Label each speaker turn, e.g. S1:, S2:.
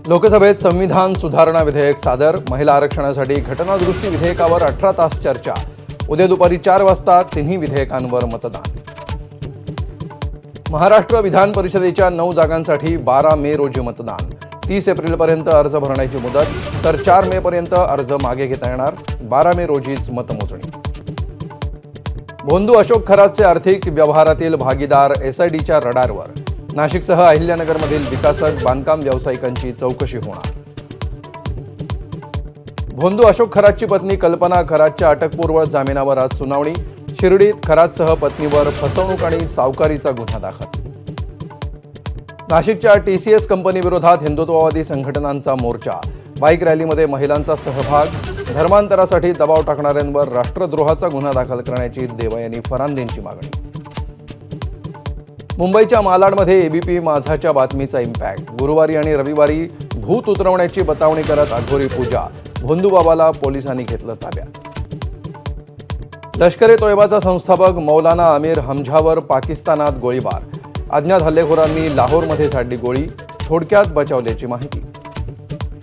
S1: लोकसभेत संविधान सुधारणा विधेयक सादर. महिला आरक्षणासाठी घटनादुरुस्ती विधेयकावर 18 तास चर्चा. उद्या दुपारी 4 वाजता तिन्ही विधेयकांवर मतदान. महाराष्ट्र विधान परिषदेच्या 9 जागांसाठी 12 मे रोजी मतदान. 30 एप्रिलपर्यंत अर्ज भरण्याची मुदत, तर 4 मे पर्यंत अर्ज मागे घेता येणार. 12 मे रोजीच मतमोजणी. भोंदू अशोक खरातचे आर्थिक व्यवहारातील भागीदार एसआयडीच्या रडारवर. नाशिकसह अहिल्यानगरमधील विकासक बांधकाम व्यावसायिकांची चौकशी होणार. भोंदू अशोक खरातची पत्नी कल्पना खरातच्या अटकपूर्व जामिनावर आज सुनावणी. शिर्डीत खरातसह पत्नीवर फसवणूक आणि सावकारीचा गुन्हा दाखल. नाशिकच्या टीसीएस कंपनीविरोधात हिंदुत्ववादी संघटनांचा मोर्चा. बाईक रॅलीमध्ये महिलांचा सहभाग. धर्मांतरासाठी दबाव टाकणाऱ्यांवर राष्ट्रद्रोहाचा गुन्हा दाखल करण्याची देवयानी फरांदेंची मागणी. मुंबईच्या मालाडमध्ये एबीपी माझाच्या बातमीचा इम्पॅक्ट. गुरुवारी आणि रविवारी भूत उतरवण्याची बतावणी करत अघोरी पूजा. भोंदूबाबाला पोलिसांनी घेतलं ताब्यात. लष्कर ए तोयबाचा संस्थापक मौलाना आमिर हमझावर पाकिस्तानात गोळीबार. अज्ञात हल्लेखोरांनी लाहोरमध्ये झाडली गोळी. थोडक्यात बचावल्याची माहिती.